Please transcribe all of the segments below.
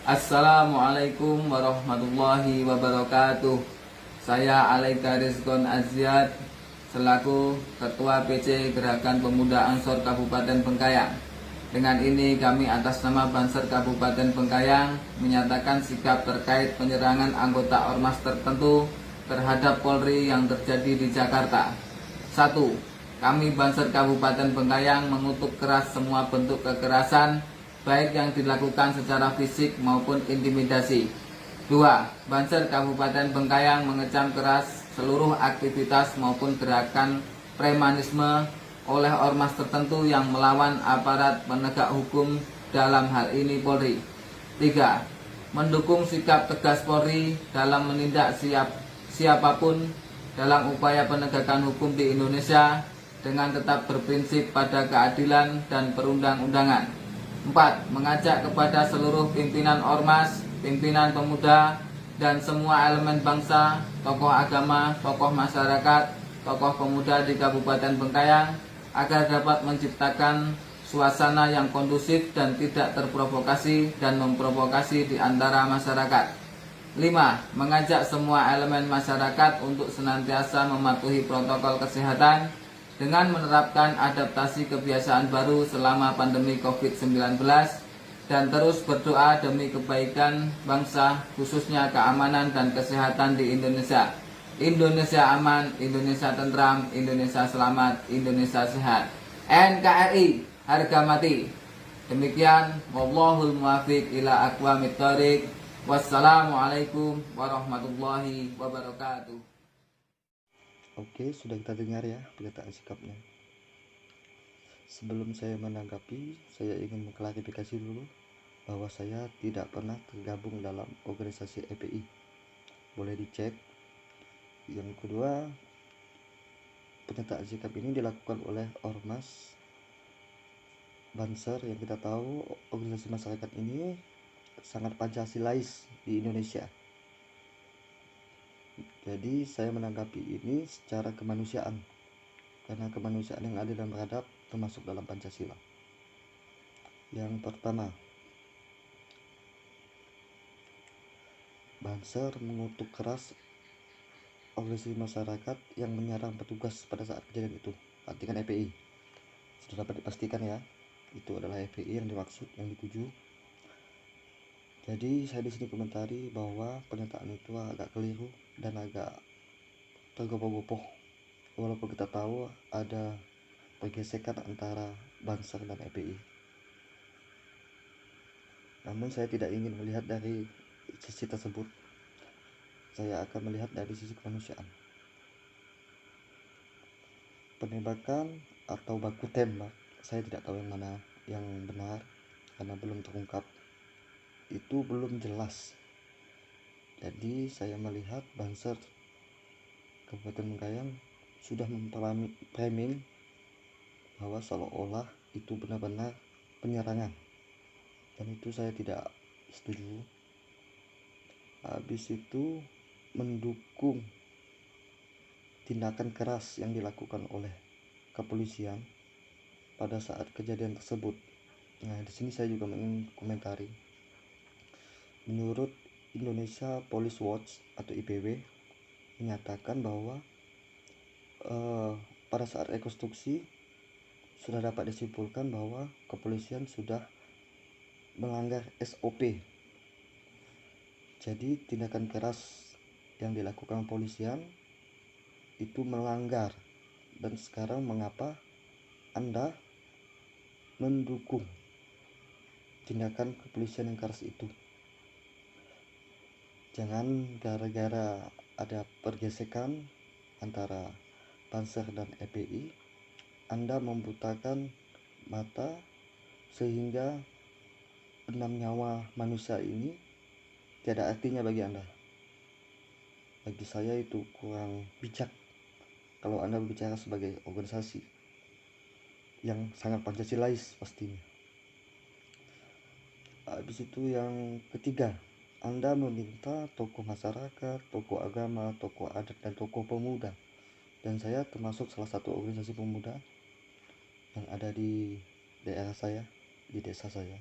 Assalamualaikum warahmatullahi wabarakatuh. Saya Alaika Rizkon Aziat selaku Ketua PC Gerakan Pemuda Ansor Kabupaten Bengkayang. Dengan ini kami atas nama Banser Kabupaten Bengkayang menyatakan sikap terkait penyerangan anggota ormas tertentu terhadap Polri yang terjadi di Jakarta. 1. Kami Banser Kabupaten Bengkayang mengutuk keras semua bentuk kekerasan baik yang dilakukan secara fisik maupun intimidasi. 2. Banser Kabupaten Bengkayang mengecam keras seluruh aktivitas maupun gerakan premanisme oleh ormas tertentu yang melawan aparat penegak hukum, dalam hal ini Polri. 3. Mendukung sikap tegas Polri dalam menindak siapapun dalam upaya penegakan hukum di Indonesia dengan tetap berprinsip pada keadilan dan perundang-undangan. 4. Mengajak kepada seluruh pimpinan ormas, pimpinan pemuda, dan semua elemen bangsa, tokoh agama, tokoh masyarakat, tokoh pemuda di Kabupaten Bengkayang agar dapat menciptakan suasana yang kondusif dan tidak terprovokasi dan memprovokasi di antara masyarakat. 5. Mengajak semua elemen masyarakat untuk senantiasa mematuhi protokol kesehatan dengan menerapkan adaptasi kebiasaan baru selama pandemi COVID-19 dan terus berdoa demi kebaikan bangsa, khususnya keamanan dan kesehatan di Indonesia. Indonesia aman, Indonesia tentram, Indonesia selamat, Indonesia sehat. NKRI harga mati. Demikian, wallahul muwaffiq ila aqwamit thoriq. Wassalamualaikum warahmatullahi wabarakatuh. Oke, sudah kita dengar ya pernyataan sikapnya. Sebelum saya menanggapi, saya ingin mengklarifikasi dulu bahwa saya tidak pernah tergabung dalam organisasi EPI. Boleh dicek. Yang kedua, pernyataan sikap ini dilakukan oleh ormas Banser yang kita tahu organisasi masyarakat ini sangat Pancasilais di Indonesia. Jadi saya menanggapi ini secara kemanusiaan, karena kemanusiaan yang adil dan beradab termasuk dalam Pancasila. Yang pertama, Banser mengutuk keras organisasi masyarakat yang menyerang petugas pada saat kejadian itu. Artikan EPI. Sudah dapat dipastikan ya, itu adalah EPI yang dimaksud, yang dituju. Jadi saya di sini komentari bahwa pernyataan itu agak keliru dan agak tergopoh-gopoh. Walaupun kita tahu ada pergesekan antara Banser dan EPI. Namun saya tidak ingin melihat dari sisi tersebut. Saya akan melihat dari sisi kemanusiaan. Penembakan atau baku tembak, saya tidak tahu yang mana yang benar karena belum terungkap. Itu belum jelas. Jadi saya melihat Banser Kabupaten Bengkayang sudah memframing bahwa seolah-olah itu benar-benar penyerangan, dan itu saya tidak setuju. Habis itu mendukung tindakan keras yang dilakukan oleh kepolisian pada saat kejadian tersebut. Nah, di sini saya juga ingin komentari. Menurut Indonesia Police Watch atau IPW menyatakan bahwa pada saat rekonstruksi sudah dapat disimpulkan bahwa kepolisian sudah melanggar SOP. Jadi tindakan keras yang dilakukan kepolisian itu melanggar. Dan sekarang mengapa Anda mendukung tindakan kepolisian yang keras itu? Jangan gara-gara ada pergesekan antara Banser dan EPI Anda membutakan mata sehingga 6 nyawa manusia ini tiada artinya bagi Anda. Bagi saya itu kurang bijak kalau Anda berbicara sebagai organisasi yang sangat Pancasilais pastinya. Habis itu yang ketiga, Anda meminta tokoh masyarakat, tokoh agama, tokoh adat, dan tokoh pemuda, dan saya termasuk salah satu organisasi pemuda yang ada di daerah saya, di desa saya,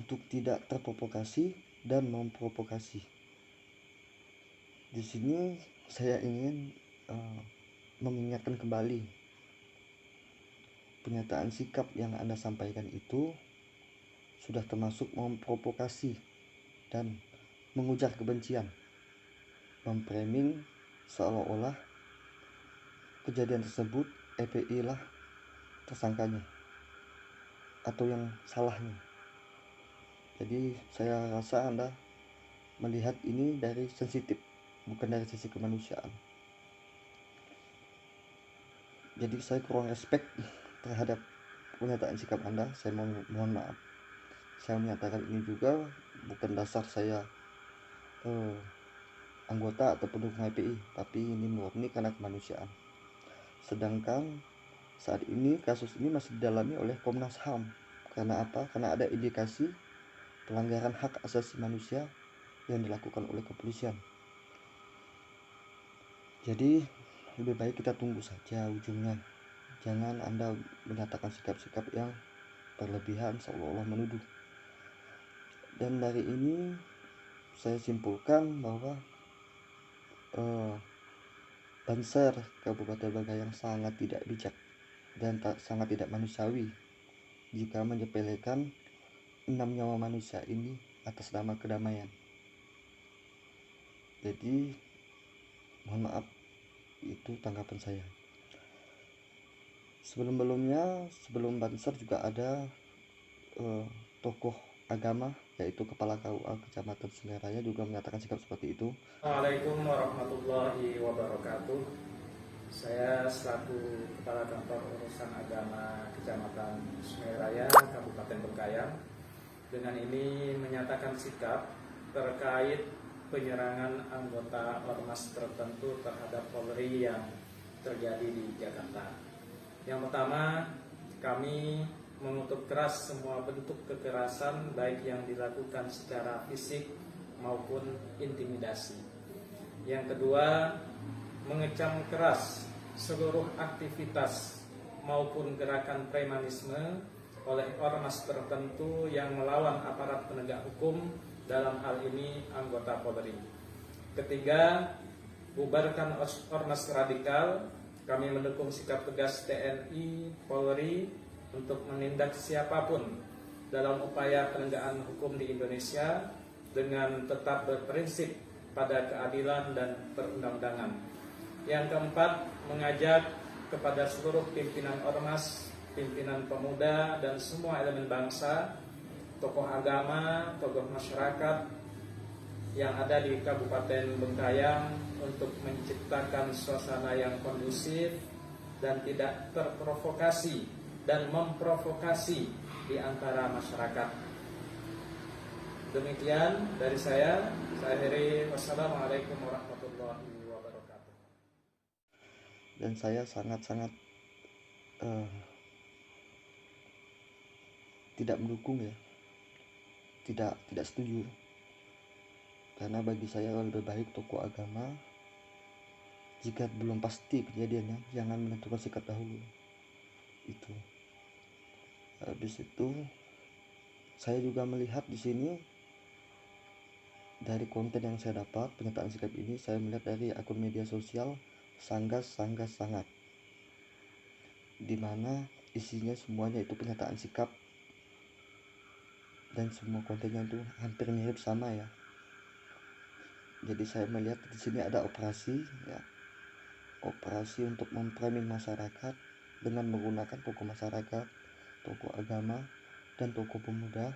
untuk tidak terprovokasi dan memprovokasi. Di sini saya ingin mengingatkan kembali pernyataan sikap yang Anda sampaikan itu sudah termasuk memprovokasi dan mengujar kebencian, memframing seolah-olah kejadian tersebut EPI lah tersangkanya atau yang salahnya. Jadi saya rasa Anda melihat ini dari sensitif, bukan dari sisi kemanusiaan. Jadi saya kurang respect terhadap pernyataan sikap Anda. Saya mohon maaf. Saya menyatakan ini juga bukan dasar saya anggota atau pendukung HPI, tapi ini murni karena kemanusiaan. Sedangkan saat ini kasus ini masih didalami oleh Komnas HAM. Karena apa? Karena ada indikasi pelanggaran hak asasi manusia yang dilakukan oleh kepolisian. Jadi lebih baik kita tunggu saja ujungnya. Jangan Anda menyatakan sikap-sikap yang berlebihan seolah-olah menuduh. Dan dari ini saya simpulkan bahwa Banser Kabupaten Bengkayang sangat tidak bijak dan sangat tidak manusiawi jika menyepelekan 6 nyawa manusia ini atas nama kedamaian. Jadi mohon maaf, itu tanggapan saya. Sebelum Banser juga ada tokoh agama, yaitu Kepala KUA Kecamatan Sungai Raya juga menyatakan sikap seperti itu. Assalamualaikum warahmatullahi wabarakatuh. Saya selaku Kepala Kantor Urusan Agama Kecamatan Sungai Raya, Kabupaten Bengkayang, dengan ini menyatakan sikap terkait penyerangan anggota ormas tertentu terhadap Polri yang terjadi di Jakarta. Yang pertama, kami mengutuk keras semua bentuk kekerasan baik yang dilakukan secara fisik maupun intimidasi. Yang kedua, mengecam keras seluruh aktivitas maupun gerakan premanisme oleh ormas tertentu yang melawan aparat penegak hukum, dalam hal ini anggota Polri. Ketiga, bubarkan ormas radikal. Kami mendukung sikap tegas TNI, Polri untuk menindak siapapun dalam upaya penegakan hukum di Indonesia dengan tetap berprinsip pada keadilan dan perundang-undangan. Yang keempat, mengajak kepada seluruh pimpinan ormas, pimpinan pemuda, dan semua elemen bangsa, tokoh agama, tokoh masyarakat yang ada di Kabupaten Bengkayang untuk menciptakan suasana yang kondusif dan tidak terprovokasi dan memprovokasi di antara masyarakat. Demikian dari saya akhiri. Wassalamualaikum warahmatullahi wabarakatuh. Dan saya sangat-sangat tidak mendukung ya, tidak setuju, karena bagi saya lebih baik tokoh agama, jika belum pasti kejadiannya, jangan menentukan sikap dahulu. Itu. Habis itu saya juga melihat di sini dari konten yang saya dapat, pernyataan sikap ini saya melihat dari akun media sosial Sanggas Sangat, dimana isinya semuanya itu pernyataan sikap dan semua kontennya itu hampir mirip sama ya. Jadi saya melihat di sini ada operasi ya, operasi untuk memframing masyarakat dengan menggunakan tokoh masyarakat, tokoh agama, dan tokoh pemuda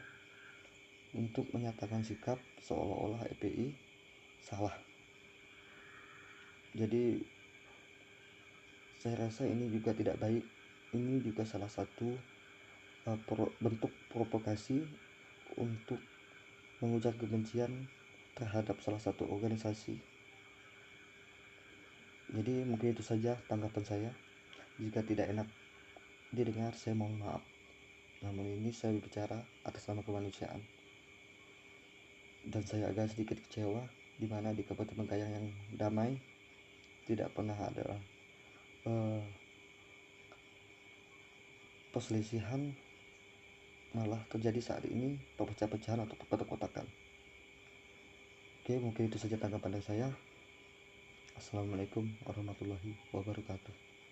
untuk menyatakan sikap seolah-olah EPI salah. Jadi saya rasa ini juga tidak baik. Ini juga salah satu bentuk provokasi untuk mengujar kebencian terhadap salah satu organisasi. Jadi mungkin itu saja tanggapan saya. Jika tidak enak didengar, saya mohon maaf. Namun ini saya berbicara atas nama kemanusiaan. Dan saya agak sedikit kecewa di mana di Kabupaten Bengkayang yang damai tidak pernah ada perselisihan malah terjadi saat ini, pecah-pecahan atau kotak-kotakan. Oke, mungkin itu saja tanggapan dari saya. Assalamualaikum warahmatullahi wabarakatuh.